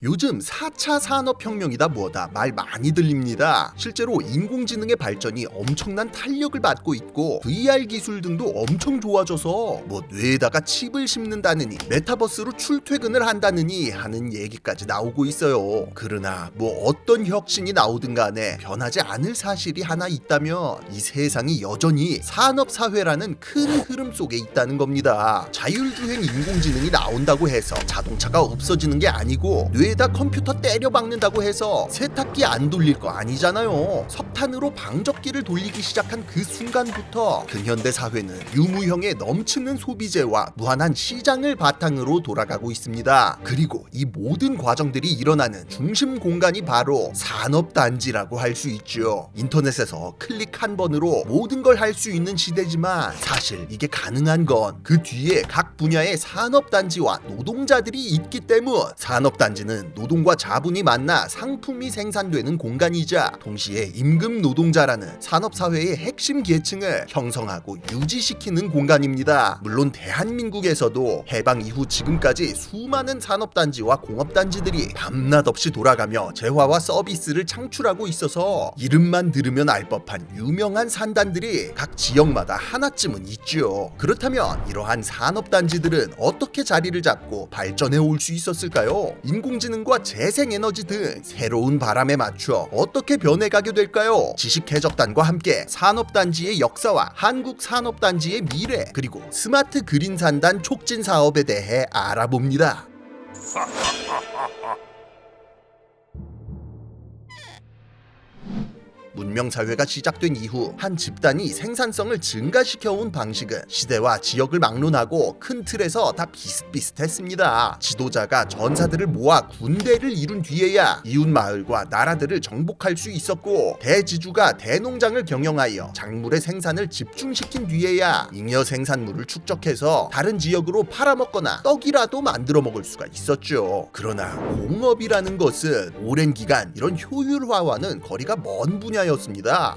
요즘 4차 산업혁명이다 뭐다 말 많이 들립니다. 실제로 인공지능의 발전이 엄청난 탄력을 받고 있고 VR 기술 등도 엄청 좋아져서 뭐 뇌에다가 칩을 심는다느니 메타버스로 출퇴근을 한다느니 하는 얘기까지 나오고 있어요. 그러나 뭐 어떤 혁신이 나오든 간에 변하지 않을 사실이 하나 있다면 이 세상이 여전히 산업사회라는 큰 흐름 속에 있다는 겁니다. 자율주행 인공지능이 나온다고 해서 자동차가 없어지는 게 아니고 뇌에다 컴퓨터 때려 박는다고 해서 세탁기 안 돌릴 거 아니잖아요. 석탄으로 방적기를 돌리기 시작한 그 순간부터 근현대 사회는 유무형의 넘치는 소비재와 무한한 시장을 바탕으로 돌아가고 있습니다. 그리고 이 모든 과정들이 일어나는 중심 공간이 바로 산업단지라고 할 수 있죠. 인터넷에서 클릭 한 번으로 모든 걸 할 수 있는 시대지만 사실 이게 가능한 건 그 뒤에 각 분야의 산업단지와 노동자들이 있기 때문. 산업단지는 노동과 자본이 만나 상품이 생산되는 공간이자 동시에 임금 노동자라는 산업사회의 핵심 계층을 형성하고 유지시키는 공간입니다. 물론 대한민국에서도 해방 이후 지금까지 수많은 산업단지와 공업단지들이 밤낮 없이 돌아가며 재화와 서비스를 창출하고 있어서 이름만 들으면 알 법한 유명한 산단들이 각 지역마다 하나쯤은 있죠. 그렇다면 이러한 산업단지들은 어떻게 자리를 잡고 발전해 올 수 있었을까요? 인공지능과 재생에너지 등 새로운 바람에 맞춰 어떻게 변해가게 될까요? 지식해적단과 함께 산업단지의 역사와 한국 산업단지의 미래, 그리고 스마트 그린 산단 촉진 사업에 대해 알아봅니다. 문명사회가 시작된 이후 한 집단이 생산성을 증가시켜온 방식은 시대와 지역을 막론하고 큰 틀에서 다 비슷비슷했습니다. 지도자가 전사들을 모아 군대를 이룬 뒤에야 이웃 마을과 나라들을 정복할 수 있었고, 대지주가 대농장을 경영하여 작물의 생산을 집중시킨 뒤에야 잉여 생산물을 축적해서 다른 지역으로 팔아먹거나 떡이라도 만들어 먹을 수가 있었죠. 그러나 공업이라는 것은 오랜 기간 이런 효율화와는 거리가 먼 분야였습니다.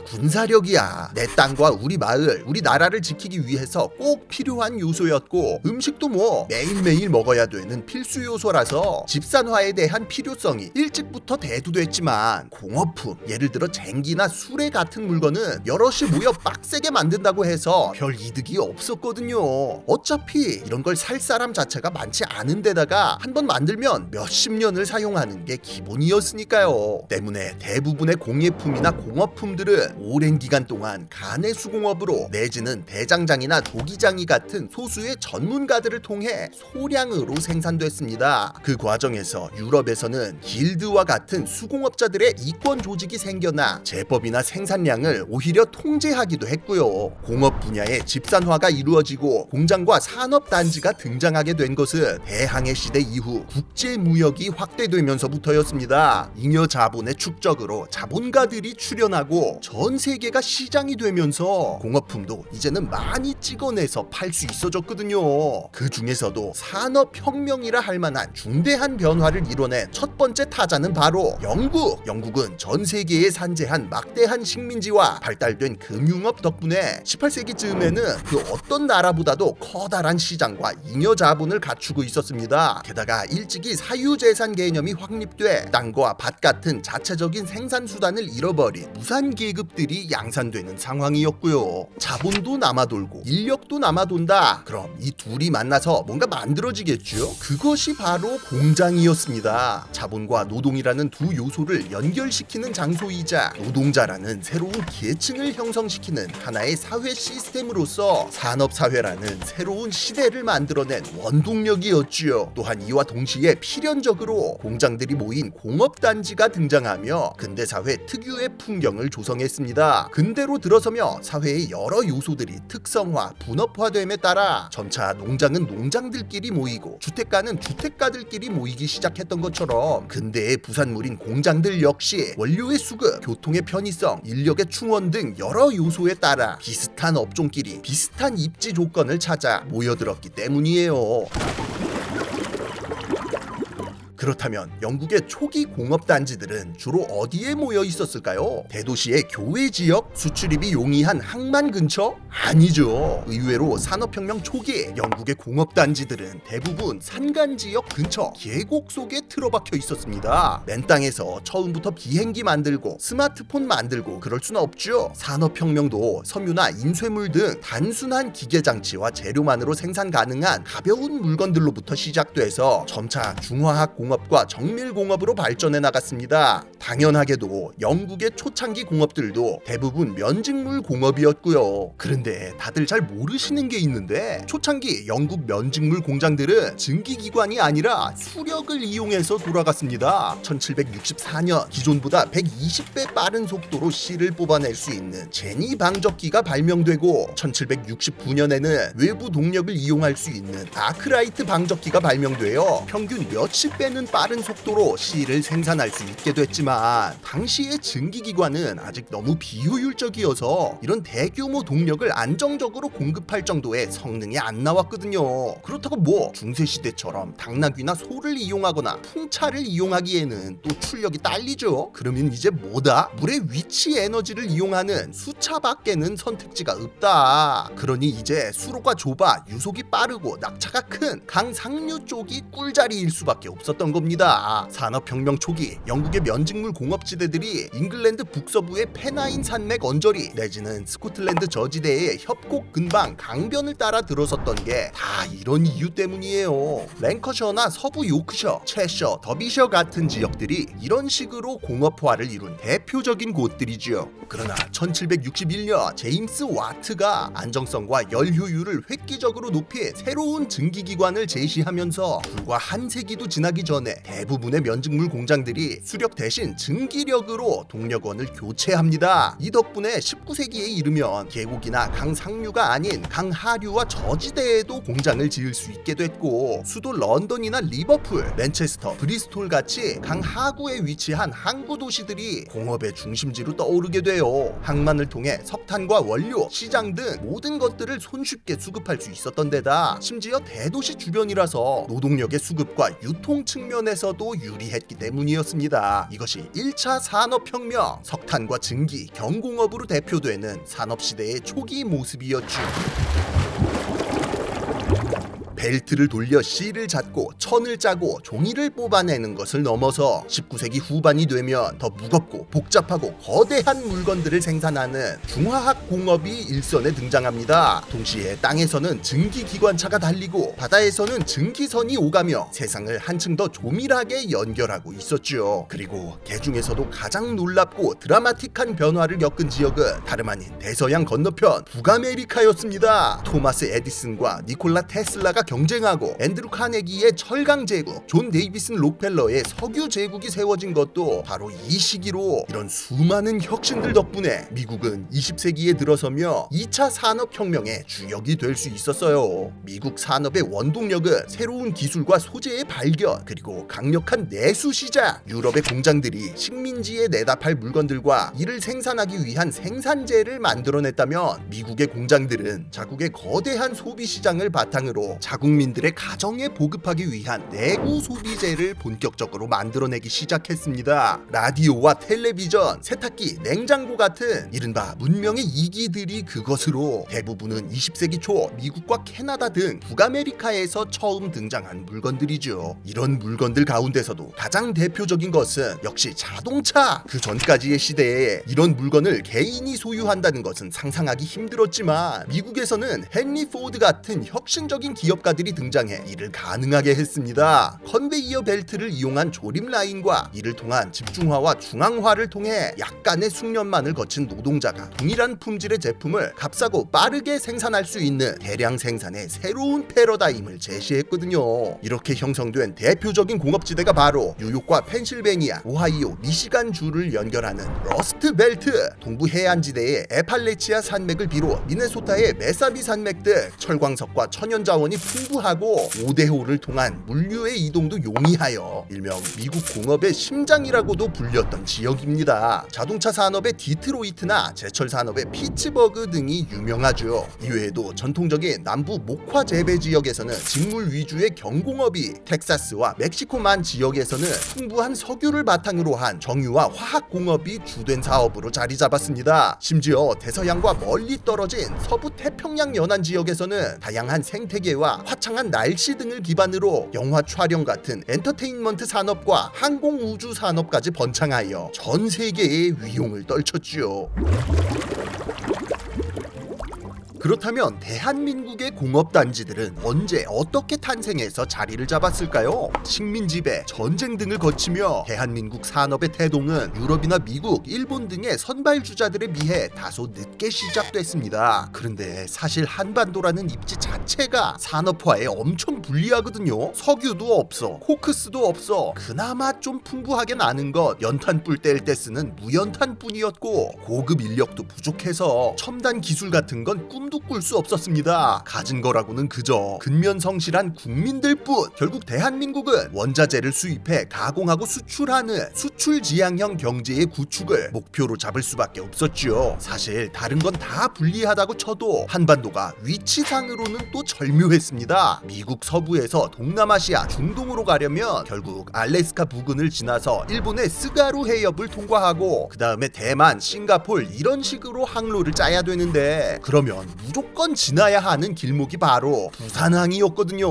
군사력이야 내 땅과 우리 마을, 우리 나라를 지키기 위해서 꼭 필요한 요소였고, 음식도 뭐 매일매일 먹어야 되는 필수 요소라서 집산화에 대한 필요성이 일찍부터 대두됐지만, 공업품, 예를 들어 쟁기나 수레 같은 물건은 여럿이 모여 빡세게 만든다고 해서 별 이득이 없었거든요. 어차피 이런 걸 살 사람 자체가 많지 않은 데다가 한번 만들면 몇십 년을 사용하는 게 기본이었으니까요. 때문에 대부분의 공예품이나 공업품들은 오랜 기간 동안 가내 수공업으로 내지는 대장장이나 도기장이 같은 소수의 전문가들을 통해 소량으로 생산됐습니다. 그 과정에서 유럽에서는 길드와 같은 수공업자들의 이권 조직이 생겨나 제법이나 생산량을 오히려 통제하기도 했고요. 공업 분야의 집산화가 이루어지고 공장과 산업단지가 등장하게 된 것은 대항해 시대 이후 국제무역이 확대되면서부터였습니다. 잉여 자본의 축적으로 자본가들이 출현하고 전 세계가 시장이 되면서 공업품도 이제는 많이 찍어내서 팔 수 있어졌거든요. 그 중에서도 산업혁명이라 할 만한 중대한 변화를 이뤄낸 첫 번째 타자는 바로 영국. 영국은 전 세계에 산재한 막대한 식민지와 발달된 금융업 덕분에 18세기쯤에는 그 어떤 나라보다도 커다란 시장과 잉여 자본을 갖추고 있었습니다. 게다가 일찍이 사유재산 개념이 확립돼 땅과 밭 같은 자체적인 생산수단을 잃어버린 무산계급들이 양산되는 상황이었고요. 자본도 남아돌고 인력도 남아돈다. 그럼 이 둘이 만나서 뭔가 만들어지겠죠? 그것이 바로 공장이었습니다. 자본과 노동이라는 두 요소를 연결시키는 장소이자 노동자라는 새로운 계층을 형성시키는 하나의 사회 시스템으로서 산업사회라는 새로운 시대를 만들어낸 원동력이었지요. 또한 이와 동시에 필연적으로 공장들이 모인 공업단지가 등장하며 근대사회 특유의 풍경을 조성했습니다. 근대로 들어서며 사회의 여러 요소들이 특성화, 분업화됨에 따라 점차 농장은 농장들끼리 모이고 주택가는 주택가들끼리 모이기 시작했던 것처럼 근대의 부산물인 공장들 역시 원료의 수급, 교통의 편의성, 인력의 충원 등 여러 요소에 따라 비슷한 업종끼리 비슷한 입지 조건을 찾아 모여들었기 때문이에요. 그렇다면 영국의 초기 공업단지들은 주로 어디에 모여 있었을까요? 대도시의 교외 지역? 수출입이 용이한 항만 근처? 아니죠. 의외로 산업혁명 초기 영국의 공업단지들은 대부분 산간 지역 근처 계곡 속에 틀어박혀 있었습니다. 맨 땅에서 처음부터 비행기 만들고 스마트폰 만들고 그럴 수는 없죠. 산업혁명도 섬유나 인쇄물 등 단순한 기계장치와 재료만으로 생산 가능한 가벼운 물건들로부터 시작돼서 점차 중화학 공업과 정밀 공업으로 발전해 나갔습니다. 당연하게도 영국의 초창기 공업들도 대부분 면직물 공업이었고요. 그런데 다들 잘 모르시는 게 있는데 초창기 영국 면직물 공장들은 증기기관이 아니라 수력을 이용해서 돌아갔습니다. 1764년 기존보다 120배 빠른 속도로 실을 뽑아낼 수 있는 제니 방적기가 발명되고 1769년에는 외부 동력을 이용할 수 있는 아크라이트 방적기가 발명되어 평균 몇십 배는 빠른 속도로 실을 생산할 수 있게 됐지만 당시의 증기기관은 아직 너무 비효율적이어서 이런 대규모 동력을 안정적으로 공급할 정도의 성능이 안 나왔거든요. 그렇다고 뭐 중세시대처럼 당나귀나 소를 이용하거나 풍차를 이용하기에는 또 출력이 딸리죠. 그러면 이제 뭐다? 물의 위치 에너지를 이용하는 수차밖에는 선택지가 없다. 그러니 이제 수로가 좁아 유속이 빠르고 낙차가 큰 강상류 쪽이 꿀자리일 수밖에 없었던 겁니다. 산업혁명 초기 영국의 면직물 공업지대들이 잉글랜드 북서부의 페나인 산맥 언저리 내지는 스코틀랜드 저지대의 협곡 근방 강변을 따라 들어섰던 게 다 이런 이유 때문이에요. 랭커셔나 서부 요크셔, 채셔, 더비셔 같은 지역들이 이런 식으로 공업화를 이룬 대표적인 곳들이지요. 그러나 1761년 제임스 와트가 안정성과 열 효율을 획기적으로 높인 새로운 증기기관을 제시하면서 불과 한 세기도 지나기 전에 대부분의 면직물 공장들이 수력 대신 증기력으로 동력원을 교체합니다. 이 덕분에 19세기에 이르면 계곡이나 강 상류가 아닌 강 하류와 저지대에도 공장을 지을 수 있게 됐고 수도 런던이나 리버풀, 맨체스터, 브리스톨 같이 강 하구에 위치한 항구 도시들이 공업의 중심지로 떠오르게 돼요. 항만을 통해 석탄과 원료, 시장 등 모든 것들을 손쉽게 수급할 수 있었던 데다 심지어 대도시 주변이라서 노동력의 수급과 유통 측면에서도 유리했기 때문이었습니다. 이것이 1차 산업혁명, 석탄과 증기, 경공업으로 대표되는 산업시대의 초기 모습이었죠. 벨트를 돌려 실을 잡고 천을 짜고 종이를 뽑아내는 것을 넘어서 19세기 후반이 되면 더 무겁고 복잡하고 거대한 물건들을 생산하는 중화학 공업이 일선에 등장합니다. 동시에 땅에서는 증기기관차가 달리고 바다에서는 증기선이 오가며 세상을 한층 더 조밀하게 연결하고 있었죠. 그리고 그 중에서도 가장 놀랍고 드라마틱한 변화를 겪은 지역은 다름 아닌 대서양 건너편 북아메리카였습니다. 토마스 에디슨과 니콜라 테슬라가 경쟁하고 앤드루 카네기의 철강 제국, 존 데이비슨 록펠러의 석유 제국이 세워진 것도 바로 이 시기로 이런 수많은 혁신들 덕분에 미국은 20세기에 들어서며 2차 산업혁명의 주역이 될 수 있었어요. 미국 산업의 원동력은 새로운 기술과 소재의 발견 그리고 강력한 내수 시장, 유럽의 공장들이 식민지에 내다 팔 물건들과 이를 생산하기 위한 생산재를 만들어냈다면 미국의 공장들은 자국의 거대한 소비 시장을 바탕으로 자국민들의 가정에 보급하기 위한 내구 소비재를 본격적으로 만들어내기 시작했습니다. 라디오와 텔레비전, 세탁기, 냉장고 같은 이른바 문명의 이기들이 그것으로 대부분은 20세기 초 미국과 캐나다 등 북아메리카에서 처음 등장한 물건들이죠. 이런 물건들 가운데서도 가장 대표적인 것은 역시 자동차. 그 전까지의 시대에 이런 물건을 개인이 소유한다는 것은 상상하기 힘들었지만 미국에서는 헨리 포드 같은 혁신적인 기업가들이 등장해 이를 가능하게 했습니다. 컨베이어 벨트를 이용한 조립 라인과 이를 통한 집중화와 중앙화를 통해 약간의 숙련만을 거친 노동자가 동일한 품질의 제품을 값싸고 빠르게 생산할 수 있는 대량 생산의 새로운 패러다임을 제시했거든요. 이렇게 형성된 대표적인 공업지대가 바로 뉴욕과 펜실베니아, 오하이오, 미시간 주를 연결하는 러스트 벨트, 동부 해안지대의 에팔레치아 산맥을 비롯 미네소타의 메사비 산맥 등 철광석과 천연자원이 풍부하고 5대5를 통한 물류의 이동도 용이하여 일명 미국 공업의 심장이라고도 불렸던 지역입니다. 자동차 산업의 디트로이트나 제철 산업의 피츠버그 등이 유명하죠. 이외에도 전통적인 남부 목화 재배 지역에서는 직물 위주의 경공업이, 텍사스와 멕시코만 지역에서는 풍부한 석유를 바탕으로 한 정유와 화학 공업이 주된 사업으로 자리 잡았습니다. 심지어 대서양과 멀리 떨어진 서부 태평양 연안 지역에서는 다양한 생태계와 화창한 날씨 등을 기반으로 영화 촬영 같은 엔터테인먼트 산업과 항공 우주 산업까지 번창하여 전 세계에 위용을 떨쳤지요. 그렇다면 대한민국의 공업단지들은 언제 어떻게 탄생해서 자리를 잡았을까요? 식민지배, 전쟁 등을 거치며 대한민국 산업의 태동은 유럽이나 미국, 일본 등의 선발주자들에 비해 다소 늦게 시작됐습니다. 그런데 사실 한반도라는 입지 자체가 산업화에 엄청 불리하거든요. 석유도 없어, 코크스도 없어. 그나마 좀 풍부하게 나는 것 연탄불 뗄 때 쓰는 무연탄뿐이었고, 고급 인력도 부족해서 첨단 기술 같은 건 꿈도 꿀 수 없었습니다. 가진 거라고는 그저 근면성실한 국민들뿐. 결국 대한민국은 원자재를 수입해 가공하고 수출하는 수출지향형 경제의 구축을 목표로 잡을 수밖에 없었지요. 사실 다른 건 다 불리하다고 쳐도 한반도가 위치상으로는 또 절묘했습니다. 미국 서부에서 동남아시아, 중동으로 가려면 결국 알래스카 부근을 지나서 일본의 스가루 해협을 통과하고 그 다음에 대만, 싱가폴 이런 식으로 항로를 짜야 되는데, 그러면 무조건 지나야 하는 길목이 바로 부산항이었거든요.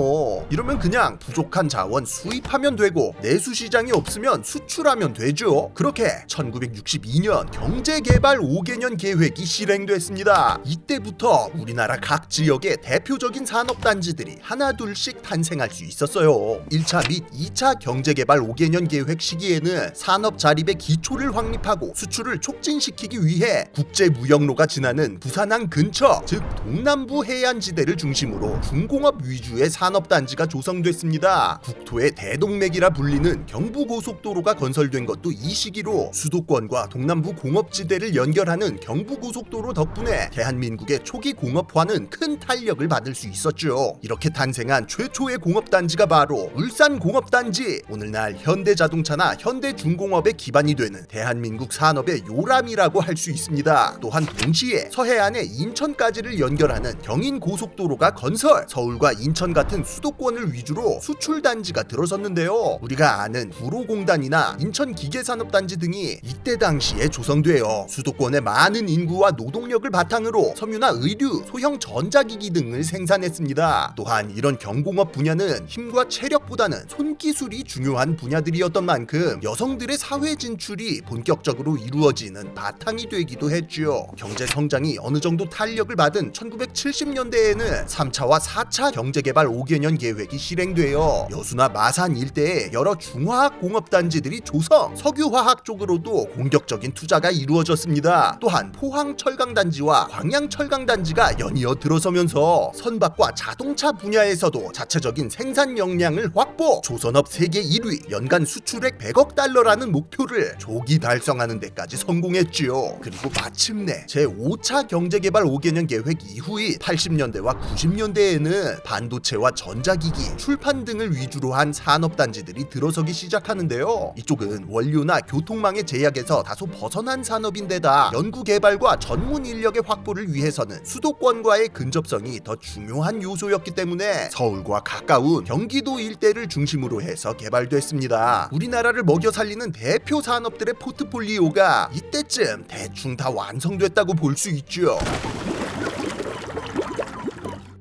이러면 그냥 부족한 자원 수입하면 되고 내수시장이 없으면 수출하면 되죠. 그렇게 1962년 경제개발 5개년 계획이 실행됐습니다. 이때부터 우리나라 각 지역의 대표적인 산업단지들이 하나둘씩 탄생할 수 있었어요. 1차 및 2차 경제개발 5개년 계획 시기에는 산업 자립의 기초를 확립하고 수출을 촉진시키기 위해 국제무역로가 지나는 부산항 근처, 즉 동남부 해안지대를 중심으로 중공업 위주의 산업단지가 조성됐습니다. 국토의 대동맥이라 불리는 경부고속도로가 건설된 것도 이 시기로 수도권과 동남부 공업지대를 연결하는 경부고속도로 덕분에 대한민국의 초기 공업화는 큰 탄력을 받을 수 있었죠. 이렇게 탄생한 최초의 공업단지가 바로 울산공업단지. 오늘날 현대자동차나 현대중공업의 기반이 되는 대한민국 산업의 요람이라고 할 수 있습니다. 또한 동시에 서해안에 인천까지를 연결하는 경인고속도로가 건설, 서울과 인천 같은 수도권을 위주로 수출단지가 들어섰는데요. 우리가 아는 구로공단이나 인천기계산업단지 등이 이때 당시에 조성되어 수도권의 많은 인구와 노동력을 바탕으로 섬유나 의류, 소형 전자기기 등을 생산했습니다. 또한 이런 경공업 분야는 힘과 체력보다는 손기술이 중요한 분야들이었던 만큼 여성들의 사회 진출이 본격적으로 이루어지는 바탕이 되기도 했죠. 경제 성장이 어느 정도 탄력을 받은 1970년대에는 3차와 4차 경제개발 5개년 계획이 실행되어 여수나 마산 일대에 여러 중화학 공업단지들이 조성, 석유화학 쪽으로도 공격적인 투자가 이루어졌습니다. 또한 포항철강단지와 광양철강단지가 연이어 들어서면서 선박과 자동차 분야에서도 자체적인 생산 역량을 확보, 조선업 세계 1위, 연간 수출액 100억 달러라는 목표를 조기 달성하는 데까지 성공했지요. 그리고 마침내 제5차 경제개발 5개년 계획 이후인 80년대와 90년대에는 반도체와 전자기기, 출판 등을 위주로 한 산업단지들이 들어서기 시작하는데요. 이쪽은 원료나 교통망의 제약에서 다소 벗어난 산업인데다 연구개발과 전문 인력의 확보를 위해서는 수도권과의 근접성이 더 중요한 요소였기 때문에 서울과 가까운 경기도 일대를 중심으로 해서 개발됐습니다. 우리나라를 먹여 살리는 대표 산업들의 포트폴리오가 이때쯤 대충 다 완성됐다고 볼 수 있죠.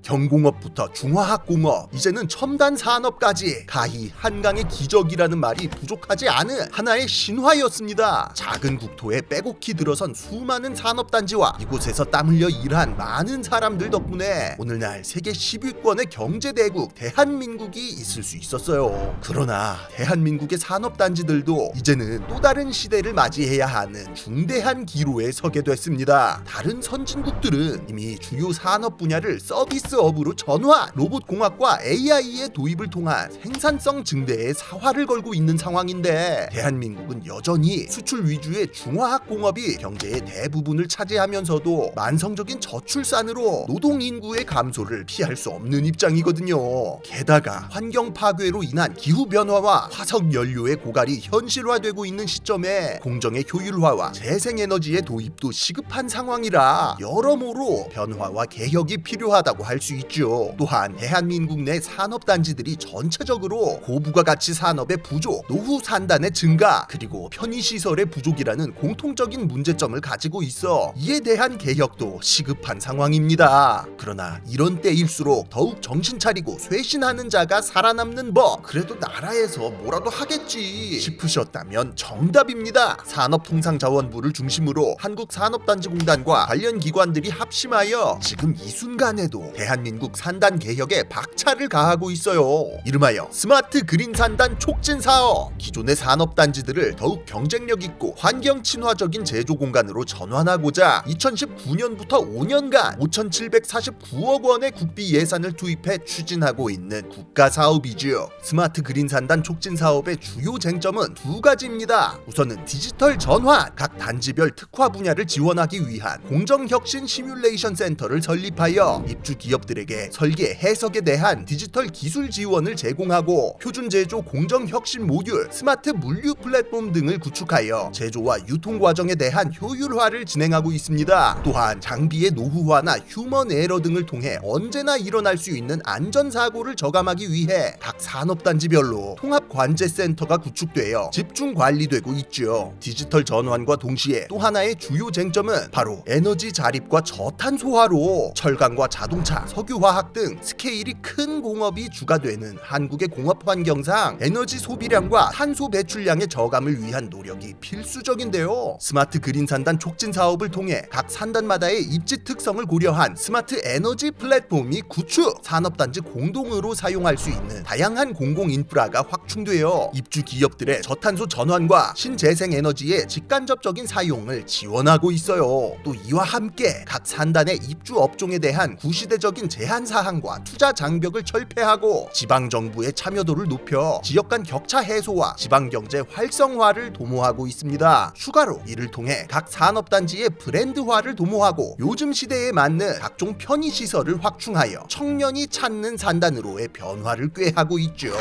경공업부터 중화학공업, 이제는 첨단 산업까지 가히 한강의 기적이라는 말이 부족하지 않은 하나의 신화였습니다. 작은 국토에 빼곡히 들어선 수많은 산업단지와 이곳에서 땀 흘려 일한 많은 사람들 덕분에 오늘날 세계 10위권의 경제대국 대한민국이 있을 수 있었어요. 그러나 대한민국의 산업단지들도 이제는 또 다른 시대를 맞이해야 하는 중대한 기로에 서게 됐습니다. 다른 선진국들은 이미 주요 산업 분야를 서비스 스마트업으로 전환, 로봇공학과 AI의 도입을 통한 생산성 증대에 사활을 걸고 있는 상황인데 대한민국은 여전히 수출 위주의 중화학 공업이 경제의 대부분을 차지하면서도 만성적인 저출산으로 노동 인구의 감소를 피할 수 없는 입장이거든요. 게다가 환경 파괴로 인한 기후 변화와 화석 연료의 고갈이 현실화되고 있는 시점에 공정의 효율화와 재생에너지의 도입도 시급한 상황이라 여러모로 변화와 개혁이 필요하다고 할 수 있죠. 또한 대한민국 내 산업단지들이 전체적으로 고부가가치 산업의 부족, 노후 산단의 증가, 그리고 편의시설의 부족이라는 공통적인 문제점을 가지고 있어 이에 대한 개혁도 시급한 상황입니다. 그러나 이런 때일수록 더욱 정신 차리고 쇄신하는 자가 살아남는 법, 그래도 나라에서 뭐라도 하겠지 싶으셨다면 정답입니다. 산업통상자원부를 중심으로 한국산업단지공단과 관련 기관들이 합심하여 지금 이 순간에도 대한민국 산단 개혁에 박차를 가하고 있어요. 이름하여 스마트 그린 산단 촉진 사업. 기존의 산업단지들을 더욱 경쟁력 있고 환경 친화적인 제조 공간으로 전환하고자 2019년부터 5년간 5,749억 원의 국비 예산을 투입해 추진하고 있는 국가 사업이지요. 스마트 그린 산단 촉진 사업의 주요 쟁점은 두 가지입니다. 우선은 디지털 전환, 각 단지별 특화 분야를 지원하기 위한 공정혁신 시뮬레이션 센터를 설립하여 입주 기업들에게 설계, 해석에 대한 디지털 기술 지원을 제공하고 표준 제조 공정혁신 모듈, 스마트 물류 플랫폼 등을 구축하여 제조와 유통 과정에 대한 효율화를 진행하고 있습니다. 또한 장비의 노후화나 휴먼 에러 등을 통해 언제나 일어날 수 있는 안전사고를 저감하기 위해 각 산업단지별로 통합관제센터가 구축되어 집중 관리되고 있죠. 디지털 전환과 동시에 또 하나의 주요 쟁점은 바로 에너지 자립과 저탄소화로 철강과 자동차, 석유화학 등 스케일이 큰 공업이 주가 되는 한국의 공업 환경상 에너지 소비량과 탄소 배출량의 저감을 위한 노력이 필수적인데요. 스마트 그린 산단 촉진 사업을 통해 각 산단마다의 입지 특성을 고려한 스마트 에너지 플랫폼이 구축, 산업단지 공동으로 사용할 수 있는 다양한 공공 인프라가 확충되어 입주 기업들의 저탄소 전환과 신재생 에너지의 직간접적인 사용을 지원하고 있어요. 또 이와 함께 각 산단의 입주 업종에 대한 구시대적인 제한 사항과 투자 장벽을 철폐하고 지방 정부의 참여도를 높여 지역 간 격차 해소와 지방 경제 활성화를 도모하고 있습니다. 추가로 이를 통해 각 산업단지의 브랜드화를 도모하고 요즘 시대에 맞는 각종 편의시설을 확충하여 청년이 찾는 산단으로의 변화를 꾀하고 있죠.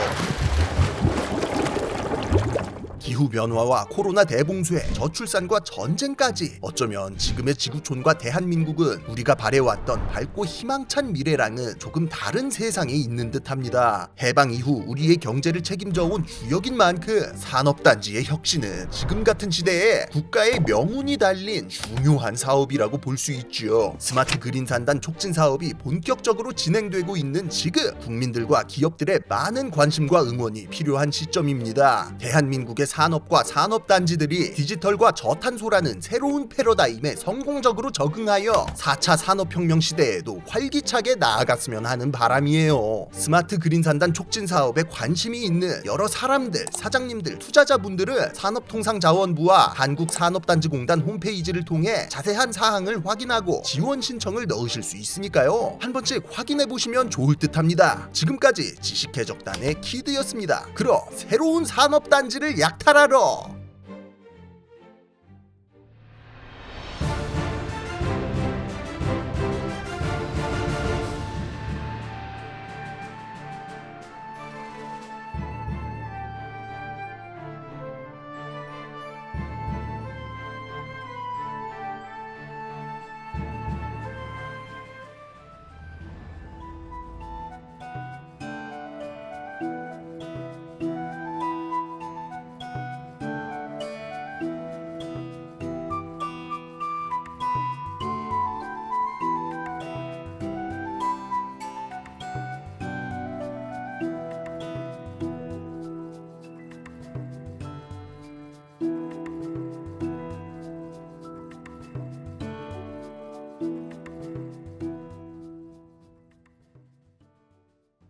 기후변화와 코로나 대봉쇄, 저출산과 전쟁까지 어쩌면 지금의 지구촌과 대한민국은 우리가 바래왔던 밝고 희망찬 미래랑은 조금 다른 세상에 있는 듯합니다. 해방 이후 우리의 경제를 책임져온 주역인 만큼 산업단지의 혁신은 지금 같은 시대에 국가의 명운이 달린 중요한 사업이라고 볼 수 있죠. 스마트 그린 산단 촉진 사업이 본격적으로 진행되고 있는 지금 국민들과 기업들의 많은 관심과 응원이 필요한 시점입니다. 대한민국의 산업과 산업단지들이 디지털과 저탄소라는 새로운 패러다임에 성공적으로 적응하여 4차 산업혁명 시대에도 활기차게 나아갔으면 하는 바람이에요. 스마트 그린 산단 촉진 사업에 관심이 있는 여러 사람들, 사장님들, 투자자분들은 산업통상자원부와 한국산업단지공단 홈페이지를 통해 자세한 사항을 확인하고 지원 신청을 넣으실 수 있으니까요. 한 번씩 확인해 보시면 좋을 듯합니다. 지금까지 지식해적단의 키드였습니다. 그럼 새로운 산업단지를 약탈하러